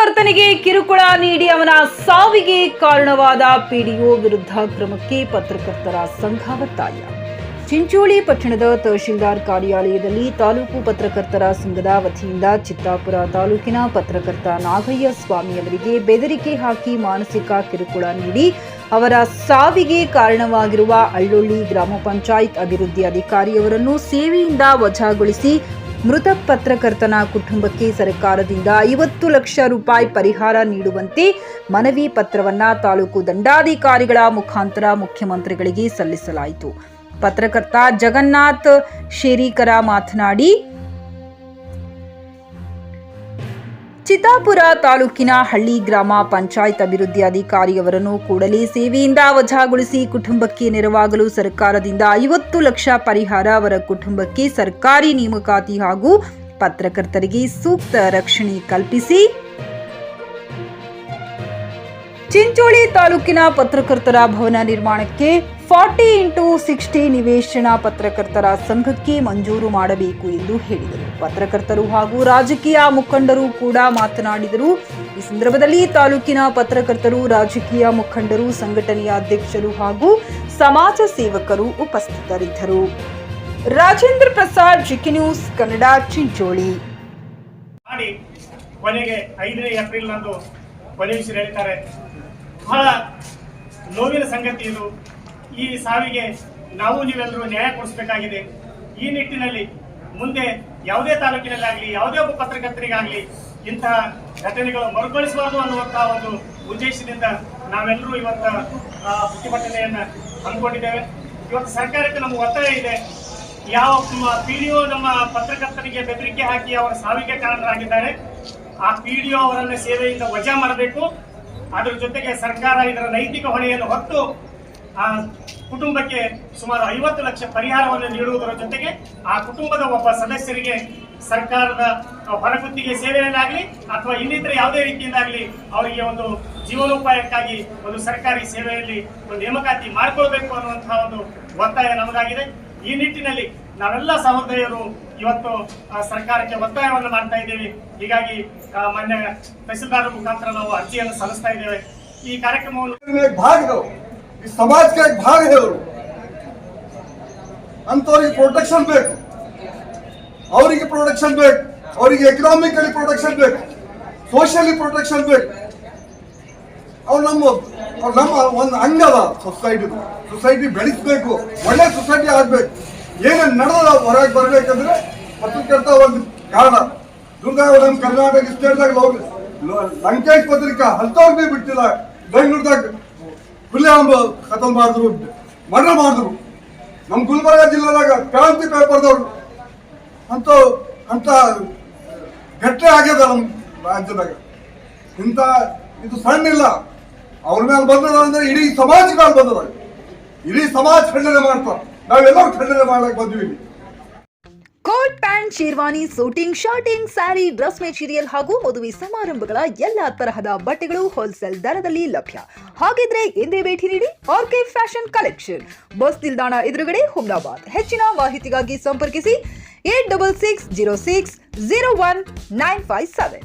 ಪತ್ರಕರ್ತನಿಗೆ ಕಿರುಕುಳ ನೀಡಿ ಅವನ ಸಾವಿಗೆ ಕಾರಣವಾದ ಪಿಡಿಒ ವಿರುದ್ಧ ಕ್ರಮಕ್ಕೆ ಪತ್ರಕರ್ತರ ಸಂಘ ಒತ್ತಾಯ. ಚಿಂಚೋಳಿ ಪಟ್ಟಣದ ತಹಶೀಲ್ದಾರ್ ಕಾರ್ಯಾಲಯದಲ್ಲಿ ತಾಲೂಕು ಪತ್ರಕರ್ತರ ಸಂಘದ ವತಿಯಿಂದ ಚಿತ್ತಾಪುರ ತಾಲೂಕಿನ ಪತ್ರಕರ್ತ ನಾಗಯ್ಯ ಸ್ವಾಮಿ ಅವರಿಗೆ ಬೆದರಿಕೆ ಹಾಕಿ ಮಾನಸಿಕ ಕಿರುಕುಳ ನೀಡಿ ಅವರ ಸಾವಿಗೆ ಕಾರಣವಾಗಿರುವ ಅಳ್ಳೊಳ್ಳಿ ಗ್ರಾಮ ಪಂಚಾಯತ್ ಅಭಿವೃದ್ಧಿ ಅಧಿಕಾರಿಯವರನ್ನು ಸೇವೆಯಿಂದ ವಜಾಗೊಳಿಸಿ ಮೃತ ಪತ್ರಕರ್ತನ ಕುಟುಂಬಕ್ಕೆ ಸರ್ಕಾರದಿಂದ 50 ಲಕ್ಷ ರೂಪಾಯಿ ಪರಿಹಾರ ನೀಡುವಂತೆ ಮನವಿ ಪತ್ರವನ್ನು ತಾಲೂಕು ದಂಡಾಧಿಕಾರಿಗಳ ಮುಖಾಂತರ ಮುಖ್ಯಮಂತ್ರಿಗಳಿಗೆ ಸಲ್ಲಿಸಲಾಯಿತು. ಪತ್ರಕರ್ತ ಜಗನ್ನಾಥ್ ಶೇರಿಕರ ಮಾತನಾಡಿ, ಚಿತ್ತಾಪುರ ತಾಲೂಕಿನ ಹಳ್ಳಿ ಗ್ರಾಮ ಪಂಚಾಯತ್ ಅಭಿವೃದ್ಧಿ ಅಧಿಕಾರಿಯವರನ್ನು ಕೂಡಲೇ ಸೇವೆಯಿಂದ ವಜಾಗೊಳಿಸಿ ಕುಟುಂಬಕ್ಕೆ ನೆರವಾಗಲು ಸರ್ಕಾರದಿಂದ 50 ಲಕ್ಷ ಪರಿಹಾರ, ಅವರ ಕುಟುಂಬಕ್ಕೆ ಸರ್ಕಾರಿ ನೇಮಕಾತಿ ಹಾಗೂ ಪತ್ರಕರ್ತರಿಗೆ ಸೂಕ್ತ ರಕ್ಷಣೆ ಕಲ್ಪಿಸಿ ಚಿಂಚೋಳಿ ತಾಲೂಕಿನ ಪತ್ರಕರ್ತರ ಭವನ ನಿರ್ಮಾಣಕ್ಕೆ 40x60 ನಿವೇಶನ ಪತ್ರಕರ್ತರ ಸಂಘಕ್ಕೆ ಮಂಜೂರು ಮಾಡಬೇಕು ಎಂದು ಹೇಳಿದರು. ಪತ್ರಕರ್ತರು ಹಾಗೂ ರಾಜಕೀಯ ಮುಖಂಡರು ಕೂಡ ಮಾತನಾಡಿದರು. ಈ ಸಂದರ್ಭದಲ್ಲಿ ತಾಲೂಕಿನ ಪತ್ರಕರ್ತರು, ರಾಜಕೀಯ ಮುಖಂಡರು, ಸಂಘಟನೆಯ ಅಧ್ಯಕ್ಷರು ಹಾಗೂ ಸಮಾಜ ಸೇವಕರು ಉಪಸ್ಥಿತರಿದ್ದರು. Rajendra Prasad, GK news Kannada, Chincholi. ಕೊನೆಗೆ 5ನೇ ಏಪ್ರಿಲ್ನಂದು ಪೊಲೀಸರು ಹೇಳ್ತಾರೆ. ಬಹಳ ನೋವಿನ ಸಂಗತಿ ಇದು. ಈ ಸಾವಿಗೆ ನಾವು ನೀವೆಲ್ಲರೂ ನ್ಯಾಯ ಕೊಡಿಸಬೇಕಾಗಿದೆ. ಈ ನಿಟ್ಟಿನಲ್ಲಿ ಮುಂದೆ ಯಾವುದೇ ತಾಲೂಕಿನಲ್ಲಾಗಲಿ, ಯಾವುದೇ ಒಬ್ಬ ಪತ್ರಕರ್ತರಿಗಾಗಲಿ ಇಂತಹ ಘಟನೆಗಳು ಮರುಕಳಿಸಬಾರದು ಅನ್ನುವಂತಹ ಒಂದು ಉದ್ದೇಶದಿಂದ ನಾವೆಲ್ಲರೂ ಇವತ್ತು ಪ್ರತಿಭಟನೆಯನ್ನು ಹಮ್ಮಿಕೊಂಡಿದ್ದೇವೆ. ಇವತ್ತು ಸರ್ಕಾರಕ್ಕೆ ನಮ್ಮ ಒತ್ತಾಯ ಇದೆ. ಯಾವ ಪಿಡಿಒ ನಮ್ಮ ಪತ್ರಕರ್ತರಿಗೆ ಬೆದರಿಕೆ ಹಾಕಿ ಅವರ ಸಾವಿಗೆ ಕಾರಣರಾಗಿದ್ದಾರೆ, ಆ ಪಿಡಿಒ ಅವರನ್ನು ಸೇವೆಯಿಂದ ವಜಾ ಮಾಡಬೇಕು. ಅದರ ಜೊತೆಗೆ ಸರ್ಕಾರ ಇದರ ನೈತಿಕ ಹೊಣೆಯನ್ನು ಹೊತ್ತು ಆ ಕುಟುಂಬಕ್ಕೆ ಸುಮಾರು 50 ಲಕ್ಷ ಪರಿಹಾರವನ್ನು ನೀಡುವುದರ ಜೊತೆಗೆ ಆ ಕುಟುಂಬದ ಒಬ್ಬ ಸದಸ್ಯರಿಗೆ ಸರ್ಕಾರದ ಹೊರಗುತ್ತಿಗೆ ಸೇವೆಯಲ್ಲಾಗಲಿ ಅಥವಾ ಇನ್ನಿತರ ಯಾವುದೇ ರೀತಿಯಿಂದಾಗಲಿ ಅವರಿಗೆ ಒಂದು ಜೀವನೋಪಾಯಕ್ಕಾಗಿ ಒಂದು ಸರ್ಕಾರಿ ಸೇವೆಯಲ್ಲಿ ಒಂದು ನೇಮಕಾತಿ ಮಾಡಿಕೊಳ್ಬೇಕು ಅನ್ನುವಂತಹ ಒಂದು ಒತ್ತಾಯ ನಮಗಾಗಿದೆ. ಈ ನಿಟ್ಟಿನಲ್ಲಿ ನಾವೆಲ್ಲ ಸಹೋದರಿಯರು ಇವತ್ತು ಸರ್ಕಾರಕ್ಕೆ ಒತ್ತಾಯವನ್ನು ಮಾಡ್ತಾ ಇದ್ದೇವೆ. ಹೀಗಾಗಿ ಮಾನ್ಯ ತಹಸೀಲ್ದಾರ್ ಮುಖಾಂತರ ನಾವು ಅರ್ಜಿಯನ್ನು ಸಲ್ಲಿಸ್ತಾ ಇದ್ದೇವೆ. ಈ ಕಾರ್ಯಕ್ರಮವನ್ನು समाज का एक भाग है अंतवರಿಗೆ ಪ್ರೊಟೆಕ್ಷನ್ ಬೇಕು, ಅವರಿಗೆ ಪ್ರೊಟೆಕ್ಷನ್ ಬೇಕು, ಅವರಿಗೆ ಎಕನಾಮಿಕಲಿ ಪ್ರೊಟೆಕ್ಷನ್ ಬೇಕು, ಸೋಷಿಯಲಿ ಪ್ರೊಟೆಕ್ಷನ್ ಬೇಕು. ಅವ್ರು ನಮ್ಮ ಒಂದು ಅಂಗದ ಸೊಸೈಟಿ ಬೆಳೆಸಬೇಕು, ಒಳ್ಳೆ ಸೊಸೈಟಿ ಆಗ್ಬೇಕು. ಏನೇನು ನಡೆದ ಹೊರಗೆ ಬರ್ಬೇಕಂದ್ರೆ ಪತ್ರಕರ್ತ ಒಂದು ಕಾರಣ. ದುರ್ಗಾವ ನಮ್ಮ ಕರ್ನಾಟಕ ಸ್ಟೇಟ್ದಾಗ ಲಂಕೇಶ್ ಪತ್ರಿಕಾ ಹಲ್ತವ್ರು ಭೀ ಬಿಟ್ಟಿಲ್ಲ. ಬೆಂಗಳೂರದಾಗ ಖುಲ್ಲಾಂಬ ಖತಮ್ ಮಾಡಿದ್ರು, ಮರ್ಡರ್ ಮಾಡಿದ್ರು. ನಮ್ಮ ಗುಲ್ಬರ್ಗ ಜಿಲ್ಲೆದಾಗ ಕ್ರಾಂತಿ ಪೇಪರ್ದವ್ರು ಅಂತ ಘಟನೆ ಆಗ್ಯದ ನಮ್ಮ ರಾಜ್ಯದಾಗ. ಇಂಥ ಇದು ಸಣ್ಣ ಇಲ್ಲ. ಅವ್ರ ಮೇಲೆ ಬಂದದ ಅಂದ್ರೆ ಇಡೀ ಸಮಾಜ ಮೇಲೆ ಬಂದದ. ಇಡೀ ಸಮಾಜ ಖಂಡನೆ ಮಾಡ್ತಾರೆ. ನಾವೆಲ್ಲರೂ ಖಂಡನೆ ಮಾಡಕ್ ಬಂದ್ವಿ. Coat pant, sherwani, suiting, shirting, sari, dress material ಹಾಗೂ ಮದುವೆ ಸಮಾರಂಭಗಳ ಎಲ್ಲಾ ತರಹದ ಬಟ್ಟೆಗಳು ಹೋಲ್ಸೇಲ್ ದರದಲ್ಲಿ ಲಭ್ಯ. ಹಾಗಿದ್ರೆ ಎಂದೇ ಭೇಟಿ ನೀಡಿ ಆರ್ಕೆ ಫ್ಯಾಷನ್ ಕಲೆಕ್ಷನ್, ಬಸ್ ನಿಲ್ದಾಣ ಎದುರುಗಡೆ, ಹುಮ್ನಾಬಾದ್. ಹೆಚ್ಚಿನ ಮಾಹಿತಿಗಾಗಿ ಸಂಪರ್ಕಿಸಿ 8660601957.